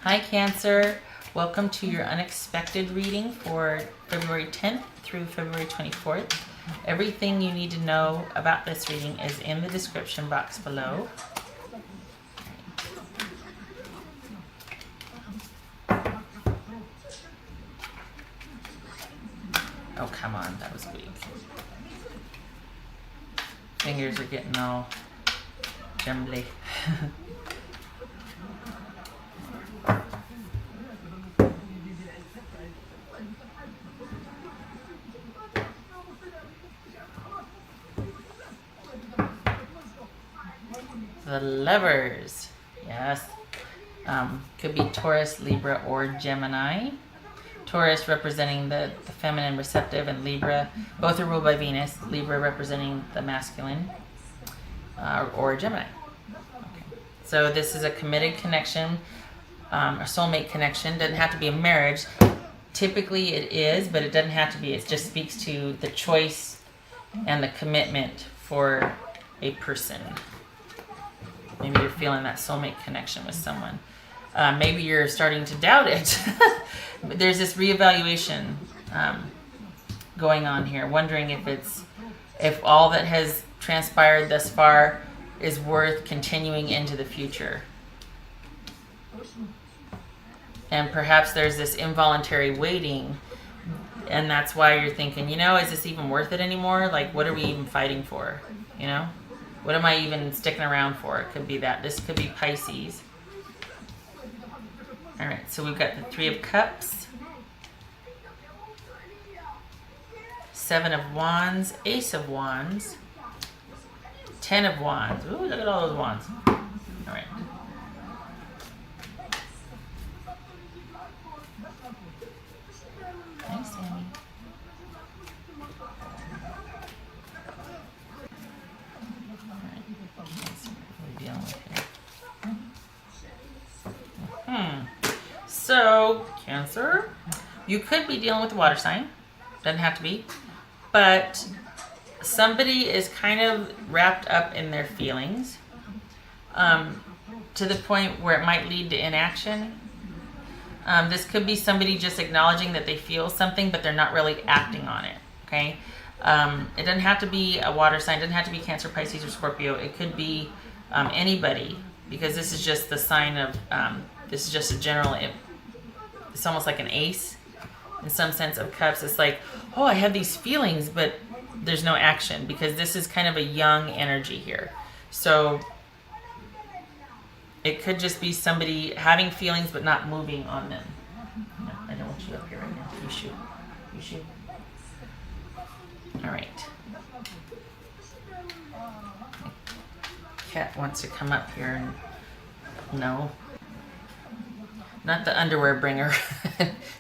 Hi Cancer, welcome to your unexpected reading for February 10th through February 24th. Everything you need to know about this reading is in the description box below. Oh, come on, that was weak. Fingers are getting all trembly. The Lovers, yes. Could be Taurus, Libra, or Gemini. Taurus representing the feminine, receptive, and Libra. Both are ruled by Venus. Libra representing the masculine, or Gemini. Okay. So this is a committed connection, a soulmate connection. Doesn't have to be a marriage. Typically it is, but it doesn't have to be. It just speaks to the choice and the commitment for a person. Maybe you're feeling that soulmate connection with someone. Maybe you're starting to doubt it. There's this reevaluation going on here, wondering if all that has transpired thus far is worth continuing into the future. And perhaps there's this involuntary waiting, and that's why you're thinking, is this even worth it anymore? Like, what are we even fighting for? What am I even sticking around for? It could be that. This could be Pisces. All right, so we've got the Three of Cups, Seven of Wands, Ace of Wands, 10 of Wands. Ooh, look at all those wands. All right. Thanks, Sammy. So, Cancer, you could be dealing with a water sign. Doesn't have to be. But somebody is kind of wrapped up in their feelings to the point where it might lead to inaction. This could be somebody just acknowledging that they feel something, but they're not really acting on it. Okay? It doesn't have to be a water sign. It doesn't have to be Cancer, Pisces, or Scorpio. It could be anybody, because this is just the sign of, this is just a general, it's almost like an ace in some sense of cups. It's like, oh, I have these feelings, but there's no action, because this is kind of a young energy here. So it could just be somebody having feelings but not moving on them. No, I don't want you up here right now. You shoot. You shoot. All right. Cat wants to come up here and no. Not the underwear bringer.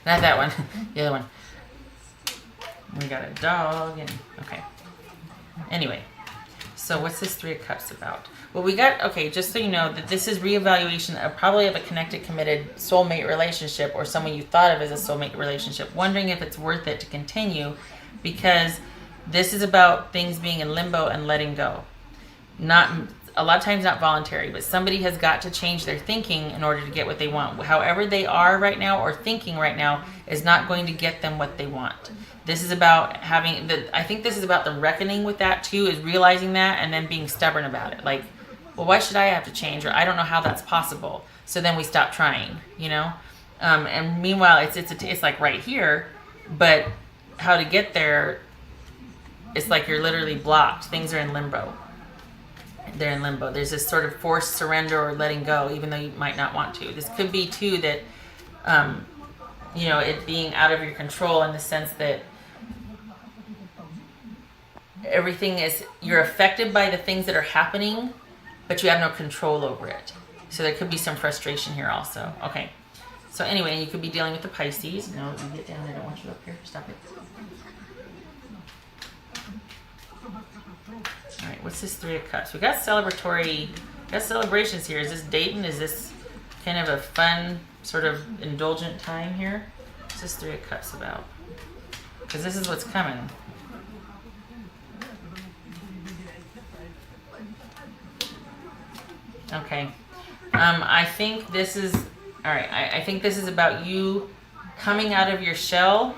Not that one. The other one. We got a dog and okay. Anyway, so what's this Three of Cups about? Well, we got, okay, just so you know, that this is reevaluation of probably of a connected, committed soulmate relationship, or someone you thought of as a soulmate relationship, wondering if it's worth it to continue, because this is about things being in limbo and letting go. Not a lot of times not voluntary, but somebody has got to change their thinking in order to get what they want. However they are right now or thinking right now is not going to get them what they want. This is about having I think this is about the reckoning with that too, is realizing that and then being stubborn about it. Like, well, why should I have to change? Or I don't know how that's possible. So then we stop trying, and meanwhile it's like right here, but how to get there, it's like you're literally blocked. Things are in limbo. They're in limbo. There's this sort of forced surrender or letting go, even though you might not want to. This could be too that, it being out of your control in the sense that everything is, you're affected by the things that are happening, but you have no control over it. So there could be some frustration here also. Okay. So anyway, you could be dealing with the Pisces. No, you get down there. I don't want you up here. Stop it. All right, what's this Three of Cups? We got celebrations here. Is this dating? Is this kind of a fun, sort of indulgent time here? What's this Three of Cups about? Because this is what's coming. Okay. I think this is All right, I think this is about you coming out of your shell.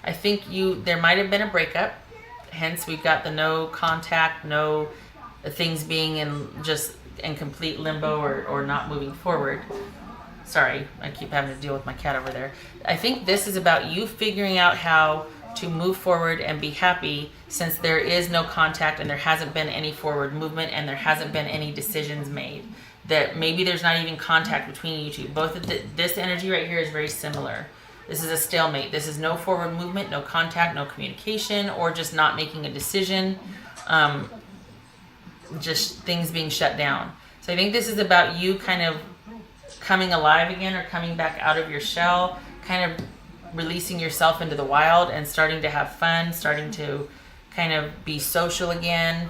I think there might have been a breakup. Hence, we've got the no contact, no things being in complete limbo or not moving forward. Sorry, I keep having to deal with my cat over there. I think this is about you figuring out how to move forward and be happy, since there is no contact and there hasn't been any forward movement and there hasn't been any decisions made. That maybe there's not even contact between you two. Both of this energy right here is very similar. This is a stalemate. This is no forward movement, no contact, no communication, or just not making a decision. Just things being shut down. So I think this is about you kind of coming alive again, or coming back out of your shell, kind of releasing yourself into the wild and starting to have fun, starting to kind of be social again,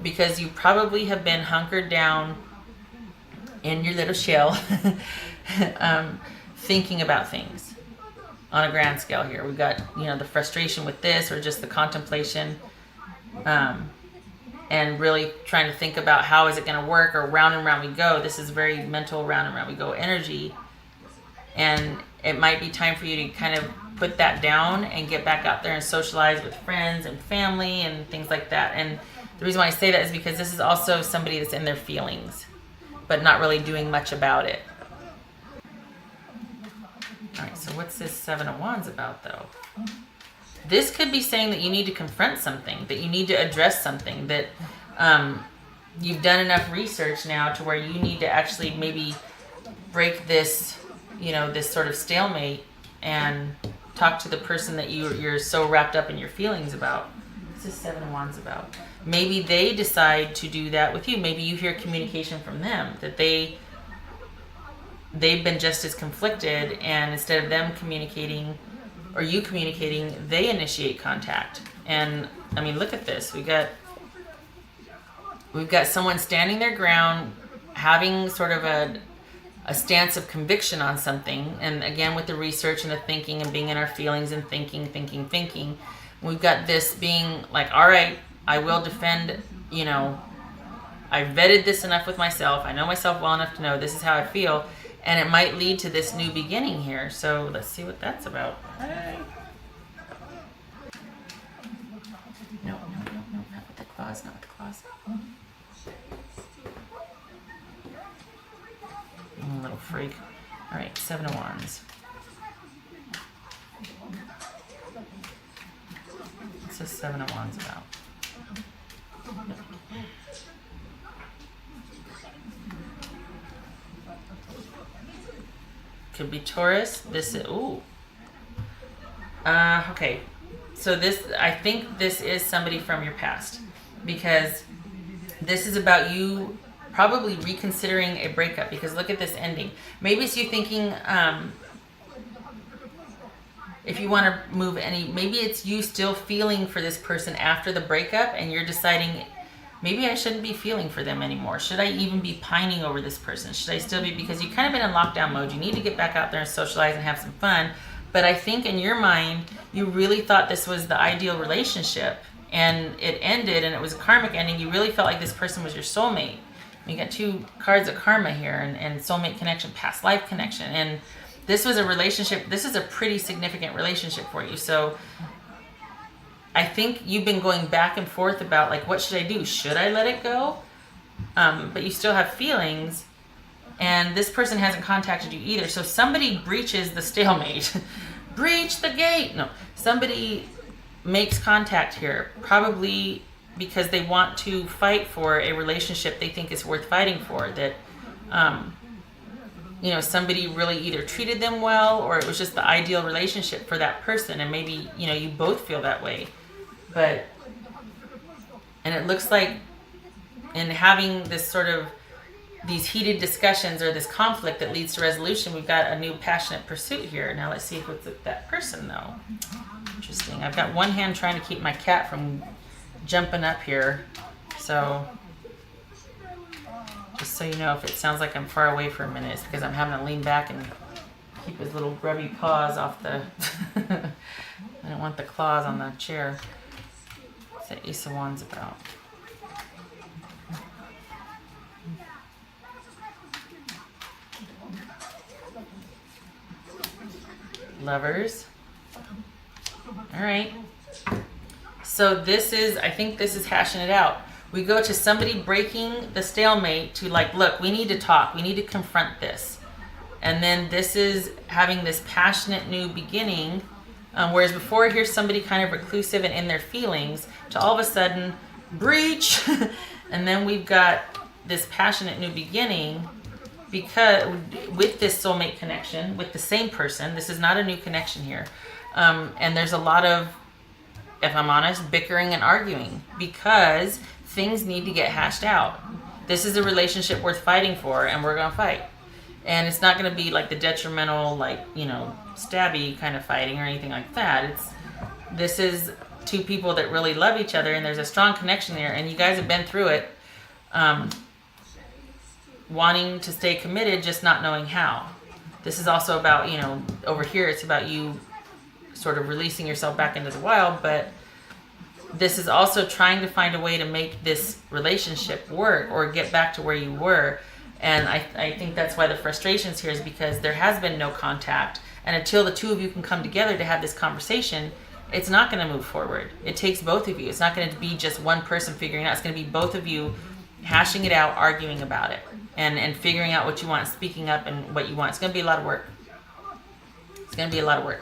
because you probably have been hunkered down in your little shell thinking about things on a grand scale here. We've got, the frustration with this, or just the contemplation, and really trying to think about how is it going to work, or round and round we go. This is very mental round and round we go energy. And it might be time for you to kind of put that down and get back out there and socialize with friends and family and things like that. And the reason why I say that is because this is also somebody that's in their feelings, but not really doing much about it. All right, so what's this Seven of Wands about, though? This could be saying that you need to confront something, that you need to address something, that you've done enough research now to where you need to actually maybe break this, this sort of stalemate and talk to the person that you're so wrapped up in your feelings about. What's this Seven of Wands about? Maybe they decide to do that with you. Maybe you hear communication from them, that they've been just as conflicted, and instead of them communicating or you communicating, they initiate contact. And I mean, look at this. We've got someone standing their ground, having sort of a stance of conviction on something. And again, with the research and the thinking and being in our feelings and thinking. We've got this being like, all right, I will defend, I vetted this enough with myself. I know myself well enough to know this is how I feel. And it might lead to this new beginning here. So let's see what that's about. Hey. No, not with the claws, not with the claws. Little freak. All right, Seven of Wands. What's this Seven of Wands about? Could be Taurus. This is, okay. So I think this is somebody from your past, because this is about you probably reconsidering a breakup, because look at this ending. Maybe it's you thinking, if you want to move maybe it's you still feeling for this person after the breakup, and you're deciding, maybe I shouldn't be feeling for them anymore. Should I even be pining over this person? Should I still be, because you've kind of been in lockdown mode. You need to get back out there and socialize and have some fun. But I think in your mind, you really thought this was the ideal relationship, and it ended, and it was a karmic ending. You really felt like this person was your soulmate. You got two cards of karma here, and soulmate connection, past life connection. And this was a relationship. This is a pretty significant relationship for you. So I think you've been going back and forth about, like, what should I do? Should I let it go? But you still have feelings, and this person hasn't contacted you either. So somebody breaches the stalemate. Breach the gate. No, somebody makes contact here, probably because they want to fight for a relationship they think is worth fighting for. That, somebody really either treated them well, or it was just the ideal relationship for that person. And maybe, you both feel that way. And it looks like in having this sort of these heated discussions, or this conflict that leads to resolution, we've got a new passionate pursuit here. Now let's see if it's that person, though. Interesting. I've got one hand trying to keep my cat from jumping up here. So just so you know, if it sounds like I'm far away for a minute, it's because I'm having to lean back and keep his little grubby paws off the... I don't want the claws on the chair. What's the Ace of Wands about? Lovers. All right. So this is, I think this is hashing it out. We go to somebody breaking the stalemate to like, look, we need to talk. We need to confront this. And then this is having this passionate new beginning. Whereas before, here's somebody kind of reclusive and in their feelings, to all of a sudden, breach. And then we've got this passionate new beginning because with this soulmate connection, with the same person. This is not a new connection here. And there's a lot of, if I'm honest, bickering and arguing because things need to get hashed out. This is a relationship worth fighting for, and we're going to fight. And it's not going to be like the detrimental, like, you know, stabby kind of fighting or anything like that. This is two people that really love each other, and there's a strong connection there, and you guys have been through it, wanting to stay committed, just not knowing how. This is also about, you know, over here, it's about you sort of releasing yourself back into the wild, but this is also trying to find a way to make this relationship work or get back to where you were. And I think that's why the frustrations here is because there has been no contact. And until the two of you can come together to have this conversation, it's not going to move forward. It takes both of you. It's not going to be just one person figuring it out. It's going to be both of you hashing it out, arguing about it, and figuring out what you want, speaking up and what you want. It's going to be a lot of work. It's going to be a lot of work.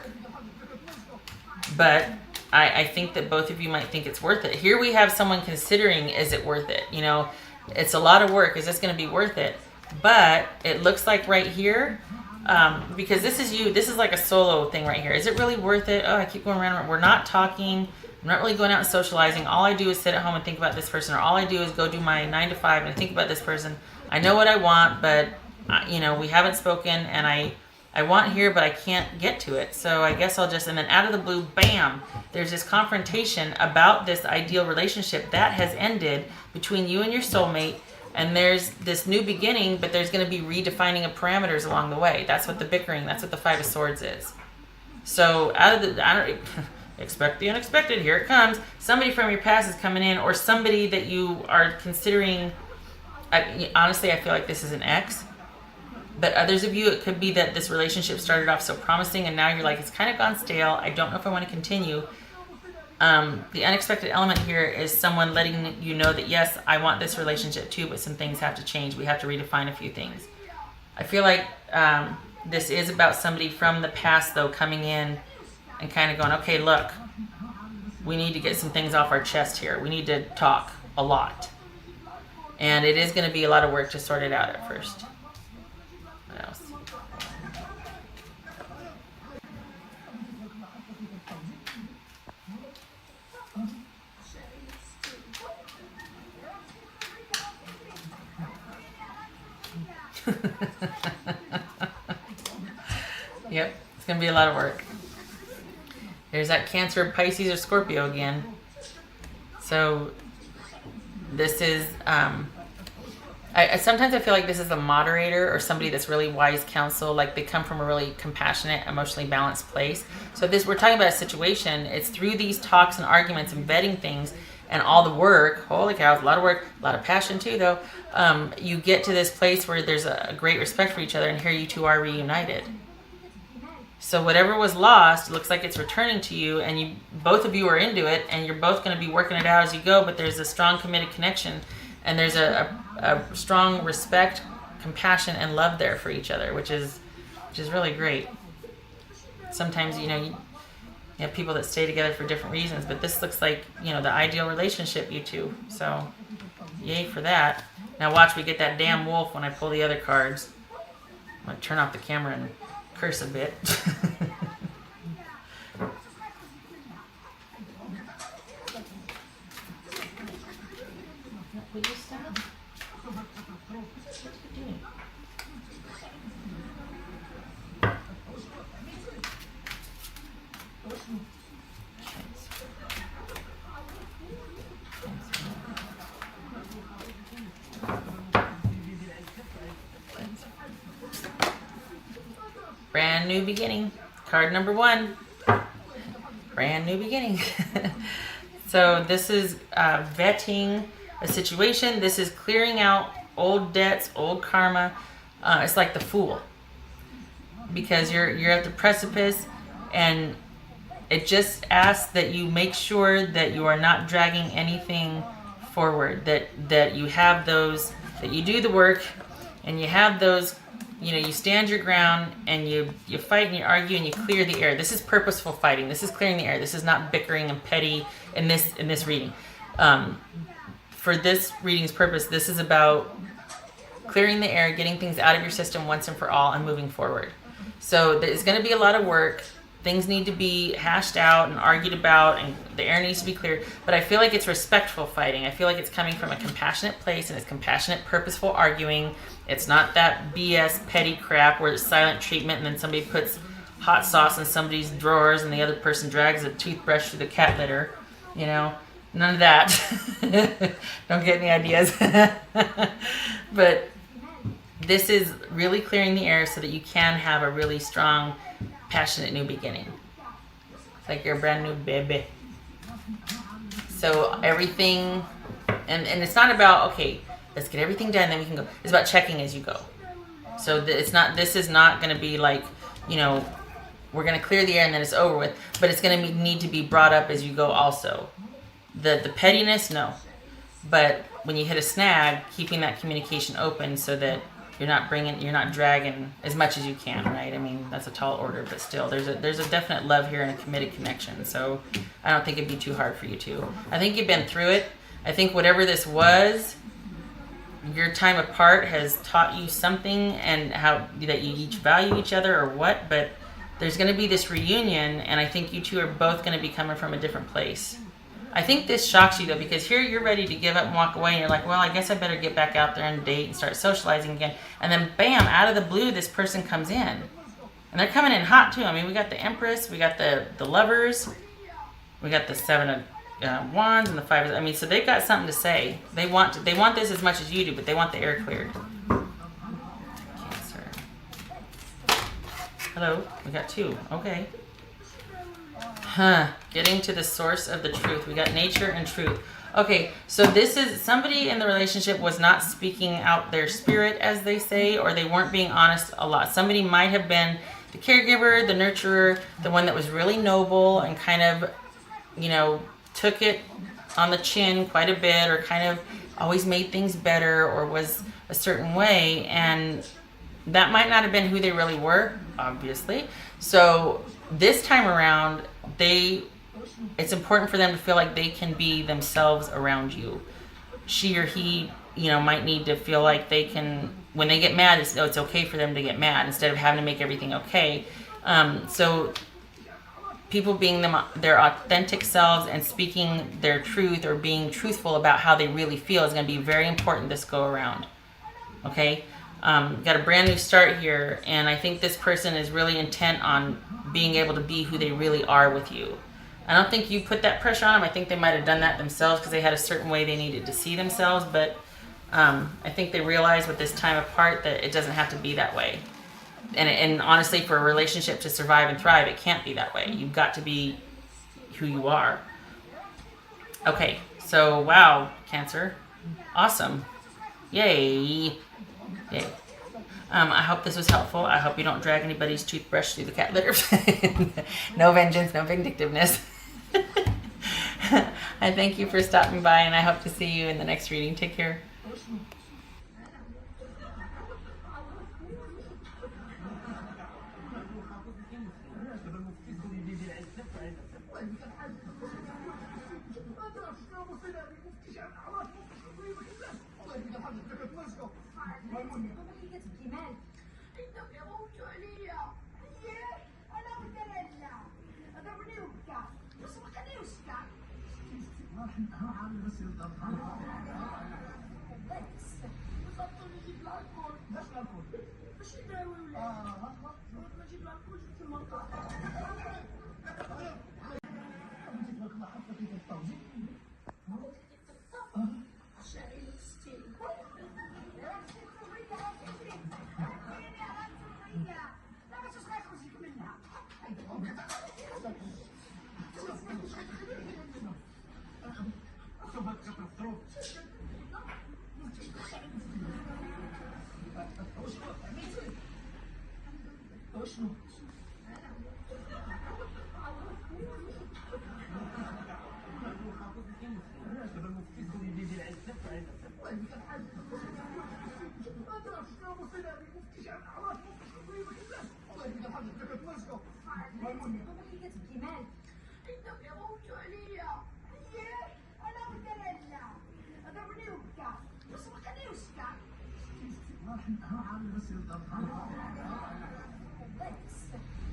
But I think that both of you might think it's worth it. Here we have someone considering, is it worth it? You know, it's a lot of work. Is this going to be worth it? But it looks like right here, because this is like a solo thing right here. Is it really worth it? Oh, I keep going around. We're not talking. I'm not really going out and socializing. All I do is sit at home and think about this person, or all I do is go do my 9 to 5 and think about this person. I know what I want, but you know, we haven't spoken, and I want here, but I can't get to it. So I guess I'll just, and then out of the blue, bam, there's this confrontation about this ideal relationship that has ended between you and your soulmate. And there's this new beginning, but there's going to be redefining of parameters along the way. That's what the bickering, that's what the Five of Swords is. So out of the, I don't expect the unexpected. Here it comes. Somebody from your past is coming in, or somebody that you are considering. Honestly, I feel like this is an ex. But others of you, it could be that this relationship started off so promising, and now you're like, it's kind of gone stale. I don't know if I want to continue. The unexpected element here is someone letting you know that, yes, I want this relationship too, but some things have to change. We have to redefine a few things. I feel like this is about somebody from the past, though, coming in and kind of going, okay, look, we need to get some things off our chest here. We need to talk a lot. And it is going to be a lot of work to sort it out at first. What else? Yep, it's going to be a lot of work. There's that Cancer, Pisces, or Scorpio again. So this is, sometimes I feel like this is a moderator or somebody that's really wise counsel. Like they come from a really compassionate, emotionally balanced place. So we're talking about a situation. It's through these talks and arguments and vetting things and all the work. Holy cow, it's a lot of work, a lot of passion too, though. You get to this place where there's a great respect for each other, and here you two are reunited. So whatever was lost looks like it's returning to you, and both of you are into it, and you're both going to be working it out as you go, but there's a strong committed connection, and there's a strong respect, compassion, and love there for each other, which is really great. Sometimes, you have people that stay together for different reasons, but this looks like, the ideal relationship, you two. So yay for that. Now watch we get that damn wolf when I pull the other cards. I'm going to turn off the camera and curse a bit. Will you stop? What are you doing? Brand new beginning. Card number 1. Brand new beginning. So this is vetting a situation. This is clearing out old debts, old karma. It's like the Fool, because you're at the precipice And it just asks that you make sure that you are not dragging anything forward, that you have those, that you do the work and you have those, you know, you stand your ground and you fight and you argue and you clear the air. This is purposeful fighting. This is clearing the air. This is not bickering and petty in this reading. For this reading's purpose, this is about clearing the air, getting things out of your system once and for all, and moving forward. So there's going to be a lot of work. Things need to be hashed out and argued about, and the air needs to be cleared. But I feel like it's respectful fighting. I feel like it's coming from a compassionate place, and it's compassionate, purposeful arguing. It's not that BS petty crap where it's silent treatment and then somebody puts hot sauce in somebody's drawers and the other person drags a toothbrush through the cat litter. You know, none of that. Don't get any ideas. But this is really clearing the air so that you can have a really strong, passionate new beginning. It's like you're a brand new baby. So everything, and it's not about, okay, let's get everything done, then we can go. It's about checking as you go. So this is not going to be like, you know, we're going to clear the air and then it's over with, but it's going to need to be brought up as you go also. The pettiness, no. But when you hit a snag, keeping that communication open so that you're not dragging as much as you can, right? I mean, that's a tall order, but still, there's a definite love here and a committed connection. So I don't think it'd be too hard for you two. I think you've been through it. I think whatever this was, your time apart has taught you something, and how that you each value each other or what. But there's going to be this reunion, and I think you two are both going to be coming from a different place. I think this shocks you though, because here you're ready to give up and walk away, and you're like, well, I guess I better get back out there and date and start socializing again. And then bam, out of the blue, this person comes in. And they're coming in hot too. I mean, we got the Empress, we got the Lovers, we got the Seven of Wands and the Five of, I mean, so they've got something to say. They want this as much as you do, but they want the air cleared. Cancer. Hello, we got two. Okay. Getting to the source of the truth. We got nature and truth. Okay, so this is somebody in the relationship was not speaking out their spirit, as they say, or they weren't being honest a lot. Somebody might have been the caregiver, the nurturer, the one that was really noble and kind of, you know, took it on the chin quite a bit, or kind of always made things better, or was a certain way, and that might not have been who they really were, obviously. So this time around, it's important for them to feel like they can be themselves around you. She or he, you know, might need to feel like they can, when they get mad, it's okay for them to get mad instead of having to make everything okay. So people being their authentic selves and speaking their truth, or being truthful about how they really feel, is going to be very important this go around. Okay? Got a brand new start here, and I think this person is really intent on being able to be who they really are with you. I don't think you put that pressure on them. I think they might have done that themselves because they had a certain way they needed to see themselves, but I think they realized with this time apart that it doesn't have to be that way. And honestly, for a relationship to survive and thrive, it can't be that way. You've got to be who you are. Okay, so wow, Cancer. Awesome. Yay. Yay. I hope this was helpful. I hope you don't drag anybody's toothbrush through the cat litter. No vengeance, no vindictiveness. I thank you for stopping by, and I hope to see you in the next reading. Take care. اللي كتبكي مالك؟ انت كيغوتو عليا. اييه انا ودلاله ضربني وبكى بس ما خليه وسكى.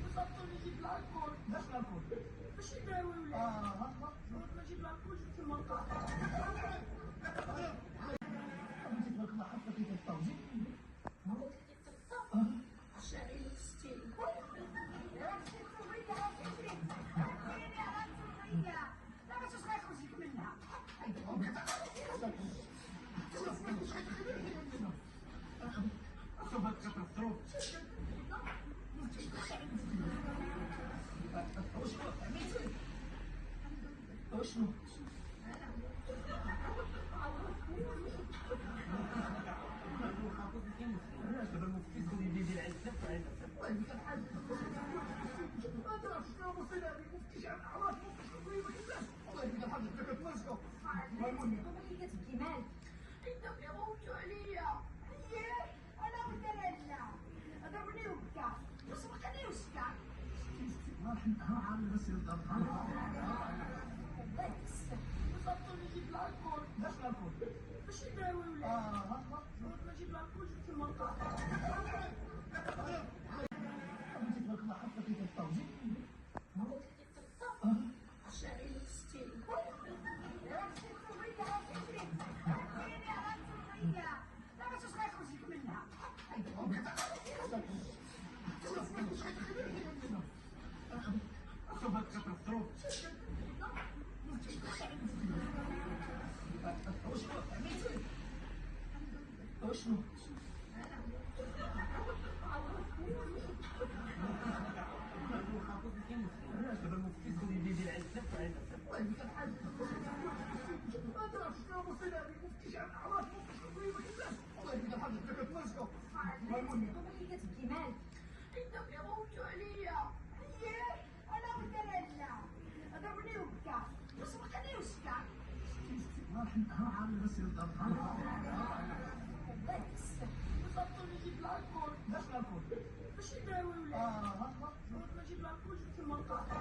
وصلت نجيب الكول. باش الكل باش يداوي ولا ما نجيب الكول جبت المنطقه. بغيتي تبارك الله حتى كيف الطاوجي شاعل وستين. لا ما تسمعي خرجيك منها. شوف هاد كتهضروا وشنو دابا المفتي تكون يدير العزه هذا شنو مصيبه المفتي جاب عرف والله الا الحاجه كتمشكو المهم اللي كتبكي مالك؟ انت كيغوتو عليا. اييه انا ودلاله ضربني وبكى بس ما خليه وسكى. عامل بس يضرب وصلت نجيب الكول. باش الكل باش يداوي ولا ما نجيب الكول جبت المنطقه. بغيتي تبارك الله حتى كيف الطاوجي شاعل وستين. لا ما تسمعي خرجيك منها. شوف هاد كتهضروا وشنو دابا المفتي تكون يدير العزه والله الا الحاجه هذا شنو مصيبه المفتي جاب عرف والله الا الحاجه كتمشكو المهم اللي كتبكي مالك؟ انت كيغوتو عليا. اييه انا ودلاله ضربني وبكى بس ما خليه وسكى. عامل بس يضرب وصلت نجيب الكول. باش الكل باش يداوي ولا ما نجيب الكول جبت المنطقه.